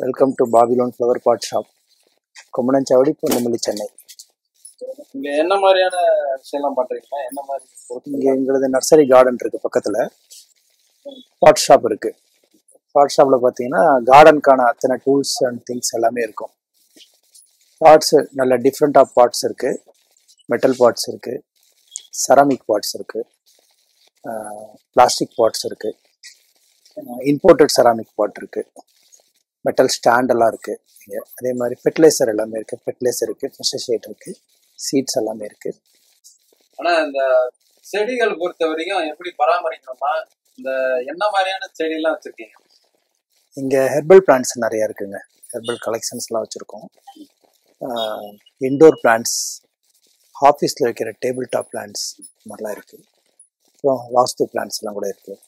Welcome to Babylon flower pot shop, Kumananchavadi, Poonamallee, Chennai. இங்கே என்ன மாதிரியான விஷயம்லாம் பண்ணுறீங்களா? என்ன மாதிரி? இங்கே எங்களது நர்சரி கார்டன் இருக்குது, பக்கத்தில் பாட் ஷாப் இருக்குது. பாட் ஷாப்பில் பார்த்தீங்கன்னா கார்டனுக்கான அத்தனை டூல்ஸ் அண்ட் திங்ஸ் எல்லாமே இருக்கும். பாட்ஸு நல்ல டிஃப்ரெண்ட் ஆஃப் பாட்ஸ் இருக்குது. மெட்டல் பாட்ஸ் இருக்குது, செராமிக் பாட்ஸ் இருக்குது, பிளாஸ்டிக் பாட்ஸ் இருக்குது, இம்போர்ட்டட் செராமிக் பாட் இருக்குது, மெட்டல் ஸ்டாண்டெல்லாம் இருக்குது. இங்கே அதே மாதிரி ஃபெர்டிலைசர் எல்லாமே இருக்குது. ஃபெர்டிலைசர் இருக்குது, பெஸ்டிசைட் இருக்குது, சீட்ஸ் எல்லாமே இருக்குது. ஆனால் இந்த செடிகள் பொறுத்த வரைக்கும் எப்படி பராமரிக்கணுமா? இந்த என்ன மாதிரியான செடியெல்லாம் வச்சுருக்கீங்க? இங்கே ஹெர்பல் பிளான்ட்ஸ் நிறையா இருக்குங்க. ஹெர்பல் கலெக்ஷன்ஸ்லாம் வச்சுருக்கோம். இன்டோர் பிளான்ட்ஸ், ஆஃபீஸில் வைக்கிற டேபிள் டாப் பிளான்ட்ஸ் மாதிரிலாம் இருக்குது. அப்புறம் வாஸ்து பிளான்ட்ஸ் எல்லாம் கூட இருக்குது.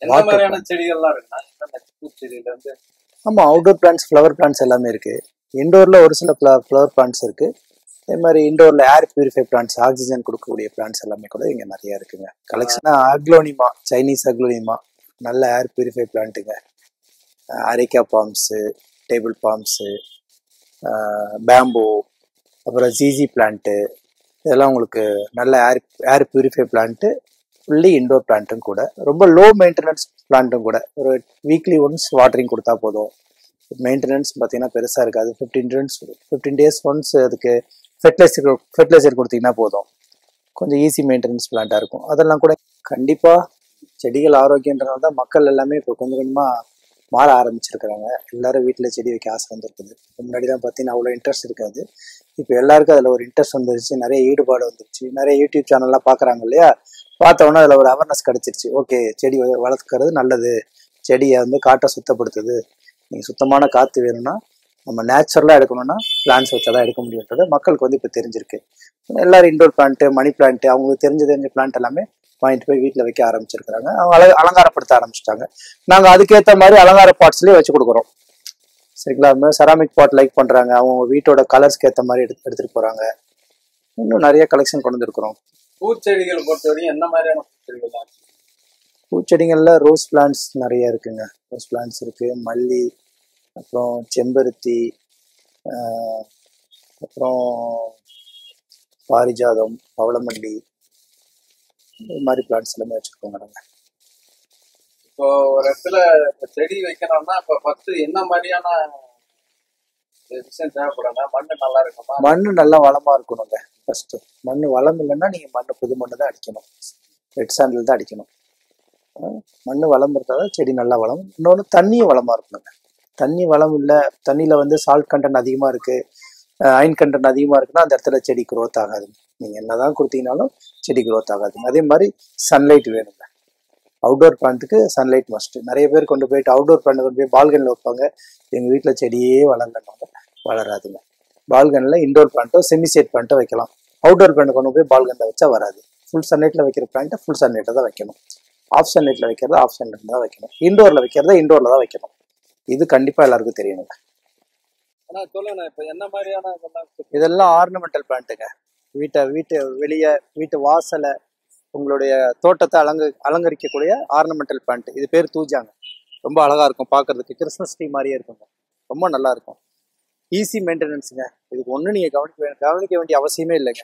என்ன மாதிரியான செடிகள்லாம் இருக்குண்ணா? என்னென்ன பூச்செடியிலேருந்து? ஆமாம், அவுட்டோர் பிளான்ட்ஸ், ஃப்ளவர் பிளான்ட்ஸ் எல்லாமே இருக்குது. இண்டோரில் ஒரு சில ஃப்ளவர் பிளான்ட்ஸ் இருக்குது. அதே மாதிரி இண்டோரில் ஏர் பியூரிஃபை பிளான்ட்ஸ், ஆக்சிஜன் கொடுக்கக்கூடிய பிளான்ட்ஸ் எல்லாமே கூட இங்கே நிறையா இருக்குங்க. கலெக்ஷனாக அக்லோனிமா, சைனீஸ் அக்லோனிமா, நல்ல ஏர் பியூரிஃபை பிளான்ட்டுங்க. Areca palms, table palms, bamboo, அப்புறம் ஜிஜி பிளான்ட்டு, இதெல்லாம் உங்களுக்கு நல்ல air purify plant, fully indoor பிளான்ட்டும் கூட. ரொம்ப லோ மெயின்டெனன்ஸ் பிளான்ட்டும் கூட. ஒரு வீக்லி ஒன்ஸ் வாட்டரிங் கொடுத்தா போதும். மெயின்டெனன்ஸ் பார்த்தீங்கன்னா பெருசாக இருக்காது. 15 days ஒன்ஸ் அதுக்கு ஃபெர்டிலைசர் கொடுத்தீங்கன்னா போதும். கொஞ்சம் ஈஸி மெயின்டெனன்ஸ் பிளான்ட்டாக இருக்கும். அதெல்லாம் கூட கண்டிப்பாக செடிகள் ஆரோக்கியன்றனால தான் மக்கள் எல்லாமே இப்போ கொஞ்சம் கொஞ்சமாக மாற ஆரம்பிச்சிருக்கிறாங்க. எல்லாரும் வீட்டில் செடி வைக்க ஆசை வந்துருக்குது. முன்னாடிலாம் பார்த்தீங்கன்னா அவ்வளோ இன்ட்ரெஸ்ட் இருக்காது. இப்போ எல்லாருக்கும் அதில் ஒரு இன்ட்ரெஸ்ட் வந்துருச்சு, நிறைய ஈடுபாடு வந்துருச்சு. நிறைய யூடியூப் சேனல்லாம் பார்க்குறாங்க இல்லையா, பார்த்தோன்னா அதில் ஒரு அவேர்னஸ் கிடச்சிருச்சு. ஓகே, செடி வளர்க்குறது நல்லது, செடியை வந்து காற்றை சுத்தப்படுத்துது. நீங்கள் சுத்தமான காற்று வேணும்னா நம்ம நேச்சுரலாக எடுக்கணும்னா பிளான்ஸ் வச்சா தான் எடுக்க முடியுன்றது மக்களுக்கு வந்து இப்போ தெரிஞ்சிருக்கு. எல்லோரும் இண்டோர் பிளான்ட்டு, மணி பிளான்ட்டு, அவங்களுக்கு தெரிஞ்ச பிளான்ட் எல்லாமே வாங்கிட்டு போய் வீட்டில் வைக்க ஆரம்பிச்சிருக்கிறாங்க. அவங்க அலங்காரப்படுத்த ஆரம்பிச்சிட்டாங்க. நாங்கள் அதுக்கேற்ற மாதிரி அலங்கார பாட்ஸ்லேயே வச்சு கொடுக்குறோம். சரிங்களா? செராமிக் பாட் லைக் பண்ணுறாங்க, அவங்க வீட்டோட கலர்ஸ்க்கு ஏற்ற மாதிரி எடுத்துகிட்டு போகிறாங்க. இன்னும் நிறைய கலெக்ஷன் கொண்டு வந்துருக்குறோம். பூச்செடிகள் பொறுத்தவரையும் என்ன மாதிரியான பூச்செடிகள் தான்? பூச்செடிகளில் ரோஸ் பிளான்ட்ஸ் நிறைய இருக்குங்க. ரோஸ் பிளான்ட்ஸ் இருக்குது, மல்லி, அப்புறம் செம்பருத்தி, அப்புறம் பாரிஜாதம், பவளமல்லி, இது மாதிரி பிளான்ட்ஸ் எல்லாமே வச்சுருக்கோங்க நாங்கள். இப்போ ஒரு இடத்துல செடி வைக்கணும்னா இப்போ ஃபர்ஸ்ட் என்ன மாதிரியான விஷயம் தேவைப்படும்னா, மண்ணு நல்லா இருக்குமா? மண்ணு நல்லா வளமாக இருக்கணுங்க. ஃபர்ஸ்ட்டு மண் வளம் இல்லைன்னா நீங்கள் மண் புது மண்ணு தான் அடிக்கணும். ரெட் சாண்டில் தான் அடிக்கணும். மண் வளம் இருந்தால் தான் செடி நல்லா வளம். இன்னொன்று தண்ணியும் வளமாக இருக்கணுங்க. தண்ணி வளம் இல்லை, தண்ணியில் வந்து சால்ட் கண்டென்ட் அதிகமாக இருக்குது, அயன் கண்டென்ட் அதிகமாக இருக்குன்னா அந்த இடத்துல செடி க்ரோத் ஆகாது. நீங்கள் என்ன தான் கொடுத்தீங்கனாலும் செடி க்ரோத் ஆகாது. அதே மாதிரி சன்லைட் வேணுங்க. அவுட்டோர் பிளான்ட்டுக்கு சன்லைட் மஸ்ட்டு. நிறைய பேர் கொண்டு போயிட்டு அவுட்டோர் பிளான்ட் கொண்டு போய் பால்கனில் வைப்பாங்க. எங்கள் வீட்டில் செடியே வளரலன்னாங்க. வளராதுங்க. பால்கனில் இண்டோர் பிளான்ட்டோ செமிசேட் பிளான்ட்டோ வைக்கலாம். அவுட்டோர் பிளான்ட் கொண்டு போய் பால்கனில் வச்சா வராது. ஃபுல் சன்லைட்டில் வைக்கிற பிளான்ட்டை ஃபுல் சன்லைட்டில் தான் வைக்கணும். ஆஃப் சன்லைட்டில் வைக்கிறத ஆஃப் சன்லைட்டில் தான் வைக்கணும். இண்டோரில் வைக்கிறத இண்டோரில் தான் வைக்கணும். இது கண்டிப்பாக எல்லாருக்கும் தெரியணுங்க. ஆனால் சொல்லுங்க, இப்போ என்ன மாதிரியான இதெல்லாம் ஆர்னமெண்டல் பிளான்ட்டுங்க. வீட்டு வெளியே, வீட்டு வாசலை, உங்களுடைய தோட்டத்தை அலங்கரிக்கக்கூடிய ஆர்னமெண்டல் பிளான்ட். இது பேர் தூஜாங்க. ரொம்ப அழகாக இருக்கும் பார்க்கறதுக்கு. கிறிஸ்மஸ் ட்ரீ மாதிரியே இருக்குங்க. ரொம்ப நல்லா இருக்கும். ஈஸி மெயின்டெனன்ஸுங்க. இதுக்கு ஒன்றும் நீங்கள் கவனிக்க வேண்டிய அவசியமே இல்லைங்க.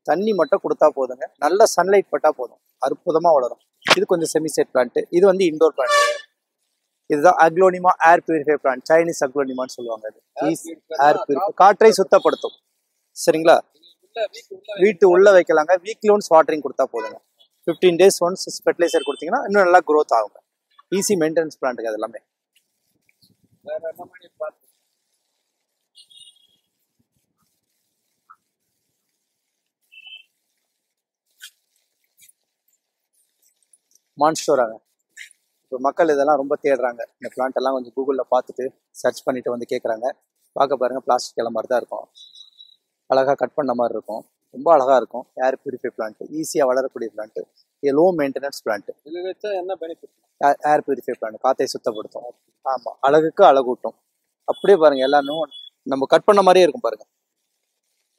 தண்ணி மட்டும் கொடுத்தா போதுங்க. நல்ல சன்லைட் பட்டால் போதும், அற்புதமாக வளரும். இது கொஞ்சம் செமிசேட் பிளான்ட்டு. இது வந்து இண்டோர் பிளான்ட். இதுதான் aglaonema air purify plant. Chinese அக்லோனிமான்னு சொல்லுவாங்க. அது ஏர் பியூரிஃபை, காற்றை சுத்தப்படுத்தும். சரிங்களா? வீட்டு உள்ள வைக்கலாங்க. வீக்லி ஒன்ஸ் வாட்டரிங் கொடுத்தா போதுங்க. 15 days ஒன்ஸ் ஃபெர்டிலைசர் கொடுத்தீங்கன்னா இன்னும் நல்லா க்ரோத் ஆகுங்க. ஈஸி மெயின்டெனன்ஸ் பிளான்ட்டுங்க அது எல்லாமே. வேற என்ன மணி பார்த்து மான்ஸ்டோராங்க. இப்போ மக்கள் இதெல்லாம் ரொம்ப தேடுறாங்க. இந்த பிளான்ட் எல்லாம் கொஞ்சம் கூகுளில் பார்த்துட்டு சர்ச் பண்ணிட்டு வந்து கேட்குறாங்க. பார்க்க பாருங்க, பிளாஸ்டிக் இலை மாதிரி தான் இருக்கும். அழகாக கட் பண்ண மாதிரி இருக்கும். ரொம்ப அழகாக இருக்கும். ஏர் பியூரிஃபை பிளான்ட், ஈஸியாக வளரக்கூடிய பிளான்ட். இது லோ மெயின்டெனன்ஸ் பிளான்ட். இது வச்சா என்ன பெனிஃபிட்? ஏர் பியூரிஃபை பிளான்ட் காற்றை சுத்தப்படுத்தும். ஆமாம், அழகுக்கு அழகூட்டும். அப்படியே பாருங்க, எல்லாமே நம்ம கட் பண்ண மாதிரியே இருக்கும் பாருங்க.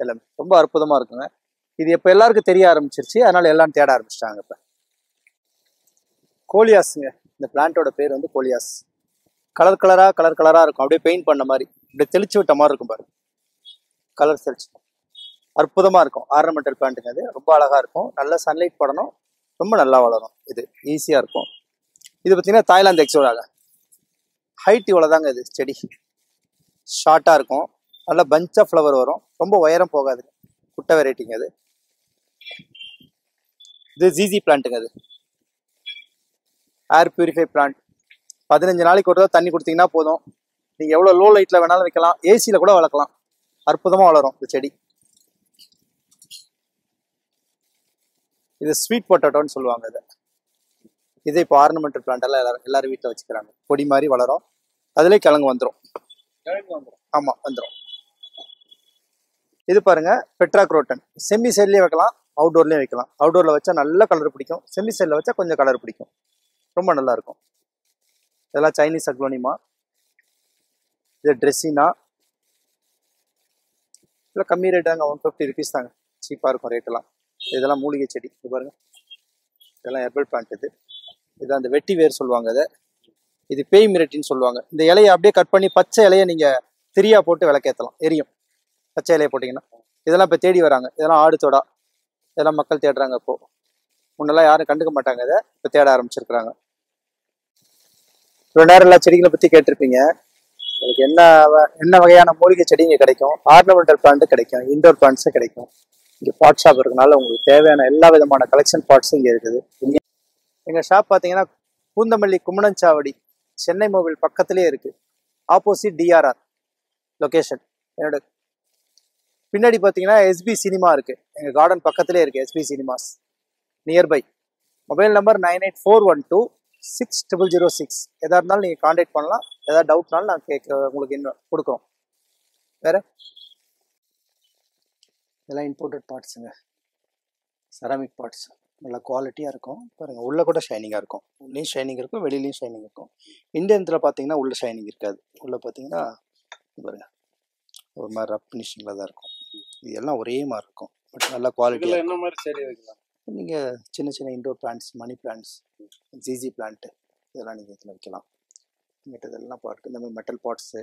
எல்லாமே ரொம்ப அற்புதமாக இருக்குங்க. இது இப்போ எல்லாருக்கும் தெரிய ஆரம்பிச்சிருச்சு, அதனால எல்லாம் தேட ஆரம்பிச்சிட்டாங்க. இப்போ கோலியாஸுங்க, இந்த பிளான்ட்டோட பேர் வந்து கோலியாஸ். கலர் கலராக இருக்கும். அப்படியே பெயிண்ட் பண்ண மாதிரி, அப்படியே தெளிச்சு விட்ட மாதிரி இருக்கும் பாருங்க. கலர் தெளிச்சு அற்புதமாக இருக்கும். ஆர்னமெண்டல் பிளான்ட்டுங்க. அது ரொம்ப அழகாக இருக்கும். நல்ல சன்லைட் படணும், ரொம்ப நல்லா வளரும். இது ஈஸியாக இருக்கும். இது பார்த்தீங்கன்னா தாய்லாந்து எக்ஸோடாங்க. ஹைட் இவ்வளோதாங்க. இது செடி ஷார்ட்டாக இருக்கும். நல்ல பஞ்ச் ஆஃப் ஃப்ளவர் வரும். ரொம்ப உயரம் போகாது. குட்டை வெரைட்டிங்க அது. இது ஜிஜி பிளான்ட்டுங்க. அது ஏர் பியூரிஃபை பிளான்ட். 15 நாளைக்கு ஒரு தடவை தண்ணி கொடுத்தீங்கன்னா போதும். நீங்கள் எவ்வளோ லோ லைட்டில் வேணாலும் வைக்கலாம், ஏசியில் கூட வளர்க்கலாம். அற்புதமாக வளரும் இந்த செடி. இது ஸ்வீட் பொட்டேட்டோன்னு சொல்லுவாங்க. இது இப்போ ஆர்னமெண்டல் பிளான்ட் எல்லாம் எல்லாரும் வீட்டில் வச்சுக்கிறாங்க. கொடி மாதிரி வளரும். அதுலேயே கிழங்கு வந்துடும். ஆமாம், வந்துடும். இது பாருங்க, பெட்ராக்ரோட்டன். செமி சைட்லேயே வைக்கலாம், அவுட்டோர்லேயும் வைக்கலாம். அவுட்டோரில் வச்சா நல்ல கலர் பிடிக்கும். செமி சைடில் வச்சா கொஞ்சம் கலர் பிடிக்கும். ரொம்ப நல்லா இருக்கும். இதெல்லாம் சைனீஸ் அக்லோனிமா. இது ட்ரெஸ்ஸினா. இல்லை கம்மி ரேட் தாங்க, 150 rupees தாங்க. சீப்பாக இருக்கும் ரேட்டெல்லாம். இதெல்லாம் மூலிகை செடி. இது பாருங்க, இதெல்லாம் ஹெர்பல் பிளான்ட். இது அந்த வெட்டி வேர் சொல்லுவாங்க. இது பேய் மிரட்டின்னு சொல்லுவாங்க. இந்த இலையை அப்படியே கட் பண்ணி பச்சை இலையை நீங்கள் திரியா போட்டு விளக்கேற்றலாம், எரியும். பச்சை இலையை போட்டிங்கன்னா. இதெல்லாம் இப்போ தேடி வராங்க. இதெல்லாம் ஆடுத்தோடா. இதெல்லாம் மக்கள் தேடுறாங்க. இப்போ முன்னெல்லாம் யாரும் கண்டுக்க மாட்டாங்க. இதை இப்போ தேட ஆரம்பிச்சிருக்கிறாங்க. இவ்வளோ நேரம் எல்லா செடிகளை பற்றி கேட்டிருப்பீங்க. உங்களுக்கு என்ன வகையான மூலிகை செடி இங்கே கிடைக்கும். ஆர்னமெண்டல் பிளான்ட்டு கிடைக்கும், இண்டோர் பிளான்ட்ஸும் கிடைக்கும். இங்கே பாட் ஷாப் இருக்கனால உங்களுக்கு தேவையான எல்லா விதமான கலெக்ஷன் பாட்ஸும் இங்கே இருக்குது. எங்கள் ஷாப் பார்த்தீங்கன்னா பூந்தமல்லி கும்மணஞ்சாவடி சென்னை மொபைல் பக்கத்துலேயே இருக்குது. Opposite DRR location. என்னோட பின்னாடி பார்த்தீங்கன்னா SB சினிமா இருக்குது. எங்கள் கார்டன் பக்கத்துலேயே இருக்குது SB cinemas, nearby. Mobile number 9841260006. எதாக இருந்தாலும் நீங்கள் காண்டாக்ட் பண்ணலாம். எதாவது டவுட்னாலும் நான் உங்களுக்கு இன்னும் கொடுக்குறோம். வேறு இதெல்லாம் இம்போர்ட்டட் பார்ட்ஸுங்க. செராமிக் பார்ட்ஸ் நல்லா குவாலிட்டியாக இருக்கும். பாருங்கள், உள்ளே கூட ஷைனிங்காக இருக்கும். உள்ளேயும் ஷைனிங் இருக்கும், வெளியிலையும் ஷைனிங் இருக்கும். இந்தியத்தில் பார்த்தீங்கன்னா உள்ள ஷைனிங் இருக்காது. உள்ளே பார்த்தீங்கன்னா பாருங்கள் ஒரு மாதிரி ரப் ஃபினிஷிங்கில் தான் இருக்கும். இது எல்லாம் ஒரே மாதிரி இருக்கும். பட் நல்லா குவாலிட்டியாக. என்ன மாதிரி செடி வைக்கலாம்? நீங்கள் சின்ன சின்ன இண்டோர் பிளான்ட்ஸ், மணி பிளான்ட்ஸ், ஜிஜி பிளான்ட்டு, இதெல்லாம் நீங்கள் இதில் வைக்கலாம். இதெல்லாம் பாட்டு இந்த மாதிரி மெட்டல் பாட்ஸு.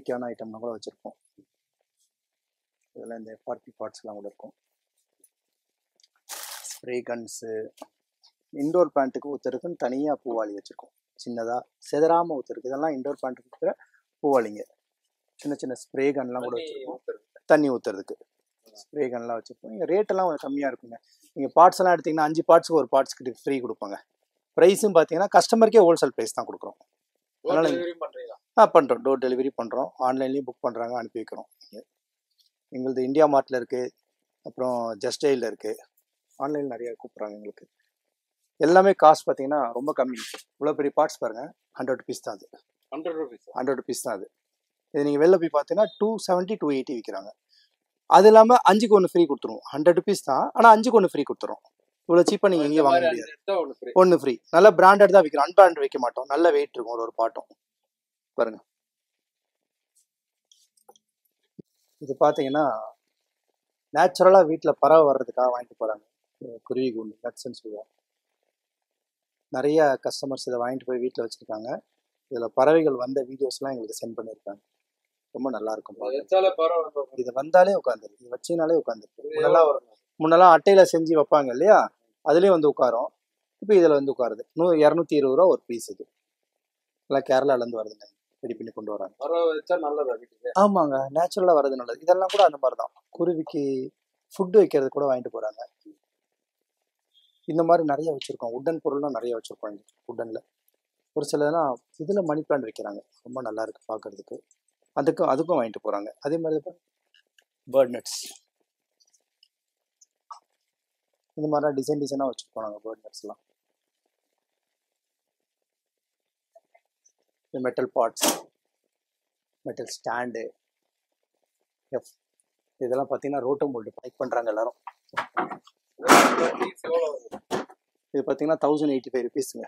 யூனிக்கான ஐட்டம்லாம் கூட வச்சுருப்போம். இதெல்லாம் இந்த FRP பார்ட்ஸ்லாம் கூட இருக்கும். ஸ்ப்ரே கன்ஸு, இண்டோர் பிளான்ட்டுக்கு ஊற்றுறதுக்குன்னு தனியாக பூவாளி வச்சுருக்கோம். சின்னதாக செதறாமல் ஊற்றுருக்கு. இதெல்லாம் இண்டோர் பிளான்ட்டுக்கு ஊற்றுற பூவாளிங்க. சின்ன சின்ன ஸ்ப்ரே கன்லாம் கூட வச்சுருக்கோம். தண்ணி ஊற்றுறதுக்கு ஸ்ப்ரே கன்லாம் வச்சுருப்போம். இங்கே ரேட்டெல்லாம் கொஞ்சம் கம்மியாக இருக்குங்க. நீங்கள் பார்ட்ஸ் எல்லாம் எடுத்திங்கன்னா 5 பார்ட்ஸுக்கு ஒரு பார்ட்ஸ்க்கு ஃப்ரீ கொடுப்பாங்க. ப்ரைஸும் பார்த்தீங்கன்னா கஸ்டமருக்கே ஹோல்சேல் ப்ரைஸ் தான் கொடுக்குறோம். அதனால் பண்ணுறோம். டோர் டெலிவரி பண்ணுறோம். ஆன்லைன்லேயும் புக் பண்ணுறாங்க, அனுப்பி வைக்கிறோம். எங்களது இந்தியா மார்ட்டில் இருக்குது, அப்புறம் ஜஸ்டைலில் இருக்குது. ஆன்லைனில் நிறையா கூப்பிட்றாங்க எங்களுக்கு. எல்லாமே காஸ்ட் பார்த்தீங்கன்னா ரொம்ப கம்மி. இவ்வளோ பெரிய பார்ட்ஸ் பாருங்கள், 100 ருபீஸ் தான் அது. 100 ருபீஸ் தான் அது. இது நீங்கள் வெளில போய் பார்த்தீங்கன்னா 270 280 விற்கிறாங்க. அது இல்லாமல் 5க்கு 1 ஃப்ரீ கொடுத்துருவோம். 100 ருபீஸ் தான், ஆனால் 5க்கு 1 ஃப்ரீ கொடுத்துரும். இவ்வளோ சீப்பாக நீங்கள் எங்கேயும் வாங்க முடியாது. 1 ஃப்ரீ. நல்ல பிராண்டட் தான் விற்கிறோம், அன்பிராண்டட் வைக்க மாட்டோம். நல்ல வெயிட் இருக்கும் ஒரு பாட்டும். பாருங்க, இது பார்த்தீங்கன்னா நேச்சுரலாக வீட்டில் பறவை வர்றதுக்காக வாங்கிட்டு போகிறாங்க. குருவி கூண்டு நட்ஸ்ன்னு சொல்லுவாங்க. நிறைய கஸ்டமர்ஸ் இதை வாங்கிட்டு போய் வீட்டில் வச்சுருக்காங்க. இதில் பறவைகள் வந்த வீடியோஸ்லாம் எங்களுக்கு சென்ட் பண்ணியிருக்காங்க. ரொம்ப நல்லா இருக்கும். இது வந்தாலே உட்காந்துரு, இது வச்சினாலே உட்காந்துருக்கு. முன்னெல்லாம் அட்டையில் செஞ்சு வைப்பாங்க இல்லையா, அதுலேயும் வந்து உட்காரும். இப்போ இதில் வந்து உட்காருது. 220 ரூபா ஒரு பீஸ். இது எல்லாம் கேரளாலேருந்து வருதுங்க, ரெடி பண்ணி கொண்டு வராங்க. ஆமாங்க, நேச்சுரலாக வர்றது நல்லது. இதெல்லாம் கூட அந்த மாதிரி தான். குருவிக்கு ஃபுட்டு வைக்கிறது கூட வாங்கிட்டு போகிறாங்க. இந்த மாதிரி நிறைய வச்சுருக்கோம். உட்டன் பொருள்லாம் நிறைய வச்சுருக்கோம். இங்கே உட்டனில் ஒரு சிலதெல்லாம் இதில் மணி பிளான்ட் வைக்கிறாங்க. ரொம்ப நல்லா இருக்குது பார்க்குறதுக்கு. அதுக்கும் வாங்கிட்டு போகிறாங்க. அதே மாதிரி பேர்ட் நட்ஸ், இந்த மாதிரிலாம் டிசைனாக வச்சுருப்போம் நாங்கள் பேர்ட் நட்ஸ்லாம். இந்த மெட்டல் பாட்ஸ், மெட்டல் ஸ்டாண்டு, இதெல்லாம் பார்த்தீங்கன்னா ரோட்டம் போல்டு பைக் பண்ணுறாங்க எல்லாரும். இது பார்த்தீங்கன்னா 1085 ருபீஸுங்க.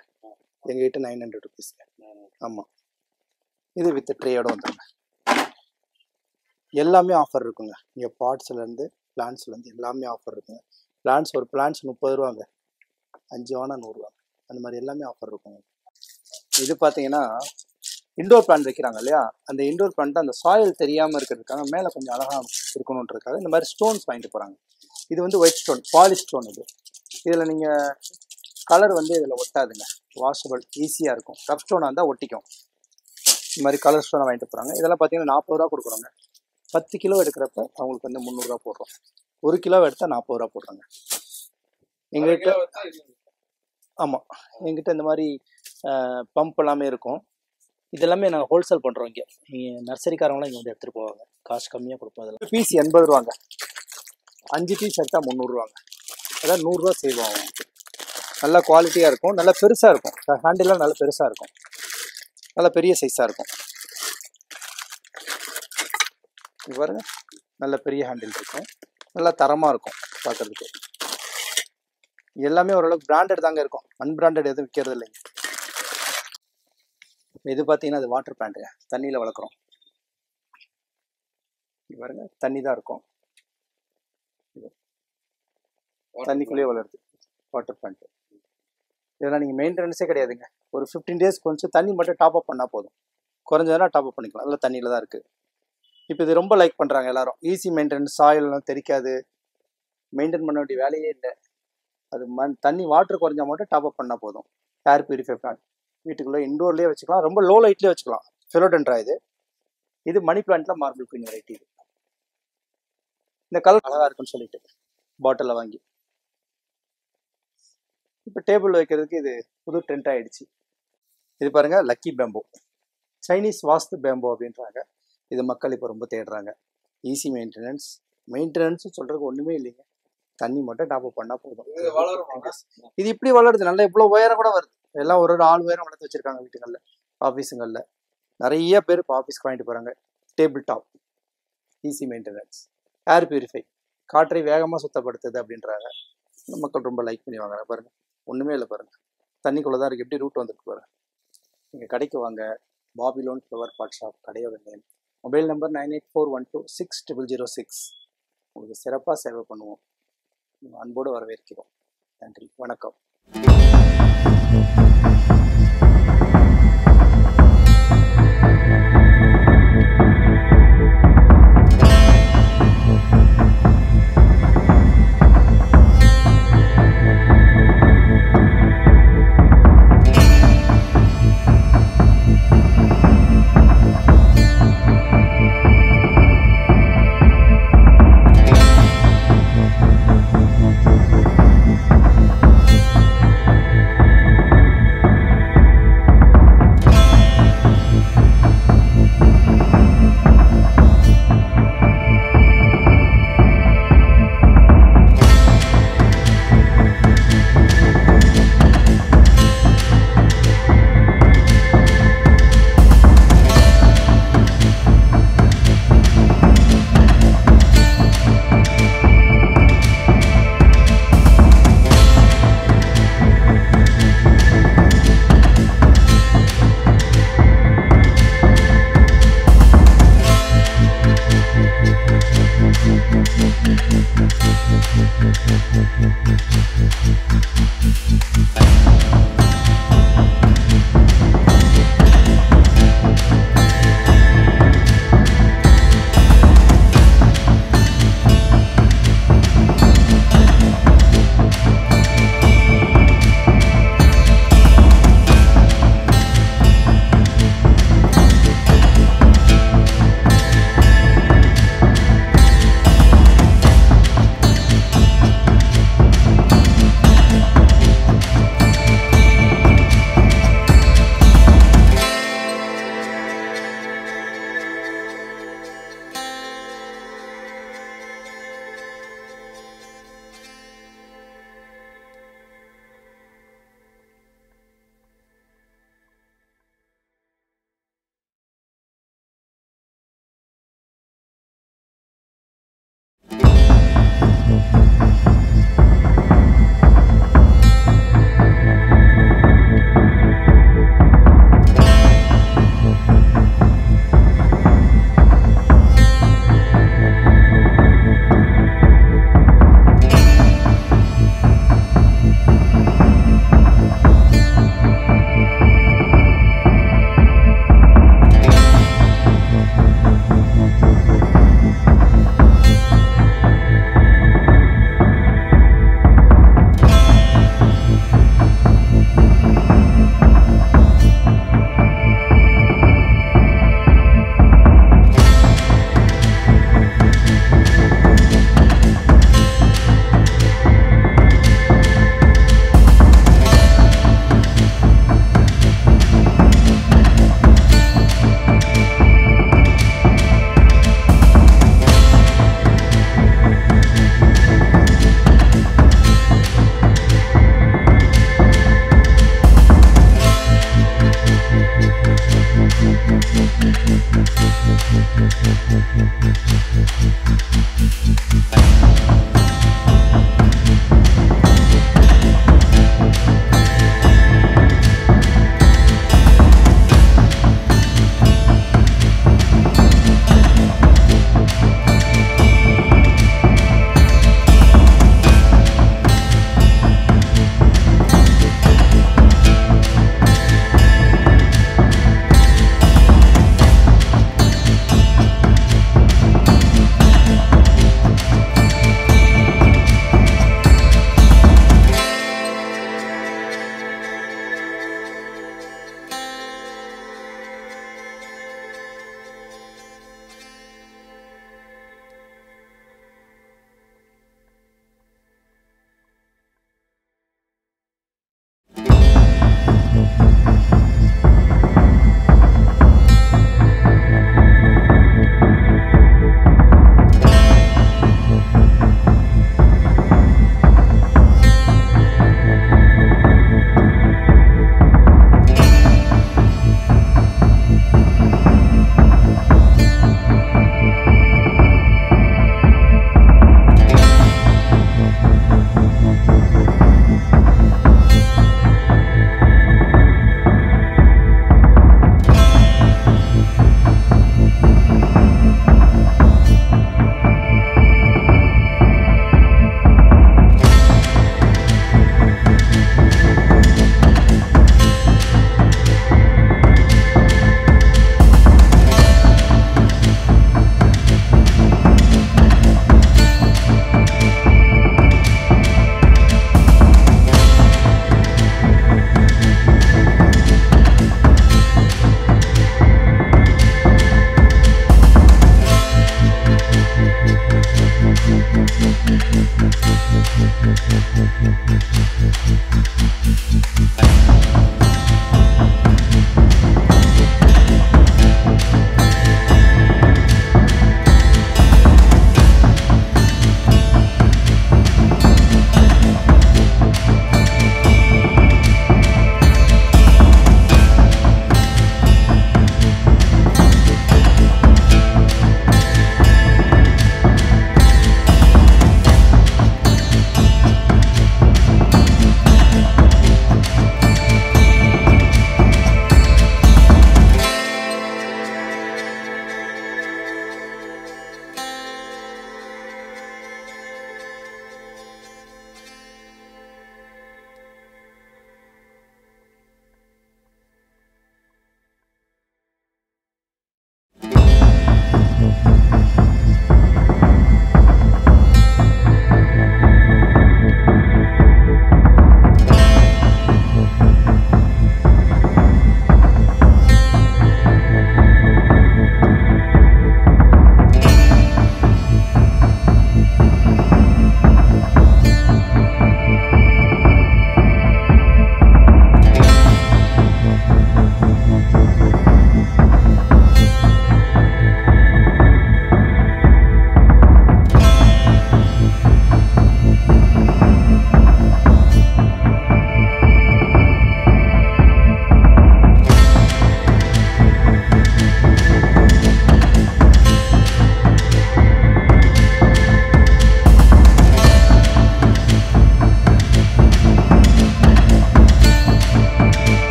எங்ககிட்ட 900 ருபீஸுங்க. ஆமாம், இது வித் ட்ரேயோட வந்துடுங்க. எல்லாமே ஆஃபர் இருக்குங்க. இங்கே பார்ட்ஸ்லேருந்து பிளான்ஸ்லேருந்து எல்லாமே ஆஃபர் இருக்குங்க. ஒரு பிளான்ஸ் 30 ரூபாங்க, 5 வாங்கினா 100 ரூபா. அந்த மாதிரி எல்லாமே ஆஃபர் இருக்குங்க. இது பார்த்தீங்கன்னா இண்டோர் பிளான்ட் வைக்கிறாங்க இல்லையா, அந்த இண்டோர் பிளான்ட் அந்த சாயில் தெரியாமல் இருக்கிறதுக்காக மேலே கொஞ்சம் அழகாக இருக்கணுன்றதுக்காக இந்த மாதிரி ஸ்டோன்ஸ் வாங்கிட்டு போகிறாங்க. இது வந்து ஒயிட் ஸ்டோன், பாலிஷ் ஸ்டோன். இதில் நீங்கள் கலர் வந்து இதில் ஒட்டாதுங்க, வாஷபிள், ஈஸியாக இருக்கும். ரப் ஸ்டோனாக இருந்தால் ஒட்டிக்கும். இந்த மாதிரி கலர் ஸ்டோனை வாங்கிட்டு போகிறாங்க. இதெல்லாம் பார்த்தீங்கன்னா 40 ரூபா கொடுக்குறோங்க. 10 கிலோ எடுக்கிறப்ப அவங்களுக்கு வந்து 300 ரூபா போடுறோம். 1 கிலோ எடுத்தால் 40 ரூபா போடுறாங்க எங்ககிட்ட. ஆமாம், எங்கிட்ட இந்த மாதிரி பம்ப் எல்லாமே இருக்கும். இதெல்லாமே நாங்கள் ஹோல்சேல் பண்ணுறோம். இங்கே நர்சரிக்காரங்களாம் இங்கே வந்து எடுத்துகிட்டு போவாங்க. காசு கம்மியாக கொடுப்போம். அதில் பீஸ் 80 ரூபாங்க. 5 பீஸ் எடுத்தால் 300 ரூபாங்க. அதான் 100 ரூபா சேவ் ஆகும். நல்லா குவாலிட்டியாக இருக்கும், நல்லா பெருசாக இருக்கும். ஹேண்டிலாம் நல்லா பெருசாக இருக்கும், நல்லா பெரிய சைஸாக இருக்கும். இது பாருங்க, நல்ல பெரிய ஹேண்டில் இருக்கும், நல்லா தரமாக இருக்கும் பார்க்குறதுக்கு. எல்லாமே ஓரளவுக்கு பிராண்டட் தாங்க இருக்கும், அன்பிராண்டட் எதுவும் விற்கிறது இல்லைங்க. இது பார்த்தீங்கன்னா அது வாட்டர் பிளான்ட்டுங்க, தண்ணியில் வளர்க்குறோம். இது பாருங்க, தண்ணி தான் இருக்கும், தண்ணிக்குள்ளேயே வளருது வாட்டர் பிளான்ட். இதெல்லாம் நீங்கள் மெயின்டெனன்ஸே கிடையாதுங்க. ஒரு 15 டேஸ் கொஞ்சம் தண்ணி மட்டும் டாப் அப் பண்ணால் போதும். குறைஞ்சதுனா டாப் அப் பண்ணிக்கலாம். அதில் தண்ணியில் தான் இருக்குது. இப்போ இது ரொம்ப லைக் பண்ணுறாங்க எல்லாரும். ஈஸி மெயின்டெனன்ஸ், சாயிலெலாம் தெரிக்காது, மெயின்டைன் பண்ண வேண்டிய வேலையே இல்லை. அது தண்ணி வாட்டர் குறைஞ்சா மட்டும் டாப் அப் பண்ணால் போதும். ஏர் பியூரிஃபை பிளான்ட் வீட்டுக்குள்ளே இண்டோர்லேயே வச்சுக்கலாம், ரொம்ப லோ லைட்லேயே வச்சுக்கலாம். ஃபிலோடென்ட்ரா இது மணி பிளான்ட்டில் மார்பிள் குயின் வெரைட்டி. இந்த கலர் அழகாக இருக்குன்னு சொல்லிட்டு பாட்டிலில் வாங்கி இப்போ டேபிள் வைக்கிறதுக்கு இது புது ட்ரெண்ட் ஆகிடுச்சு. இது பாருங்கள், லக்கி பேம்போ, சைனீஸ் வாஸ்து பேம்போ அப்படின்றாங்க. இது மக்கள் இப்போ ரொம்ப தேடுறாங்க. ஈஸி மெயின்டெனன்ஸ் சொல்கிறதுக்கு ஒன்றுமே இல்லைங்க. தண்ணி மட்டும் டாப் அப் பண்ணால் போதும். இது இப்படி வளருது, நல்லா இவ்வளோ உயரம் கூட வருது. எல்லாம் ஒரு ஆள் உயரம் வளர்த்து வச்சுருக்காங்க வீட்டுகளில், ஆஃபீஸுங்களில். நிறைய பேர் இப்போ ஆஃபீஸ்க்கு வாங்கிட்டு போகிறாங்க. Table top, easy maintenance, air purify, காற்றை வேகமாக சுத்தப்படுத்துது அப்படின்றாங்க. மக்கள் ரொம்ப லைக் பண்ணி வாங்குறாங்க. பாருங்கள், ஒன்றுமே இல்லை பாருங்கள், தண்ணிக்குள்ளே தான் இருக்குது. எப்படி ரூட் வந்துருக்கு பாருங்கள். நீங்கள் கடைக்கு வாங்க, பாபிலோன் ஃப்ளவர் பாட் ஷாப் கடையோட நேம். Mobile number 9841260006. உங்களுக்கு சிறப்பாக சேவை பண்ணுவோம். அன்போடு வரவேற்கிறோம். நன்றி, வணக்கம்.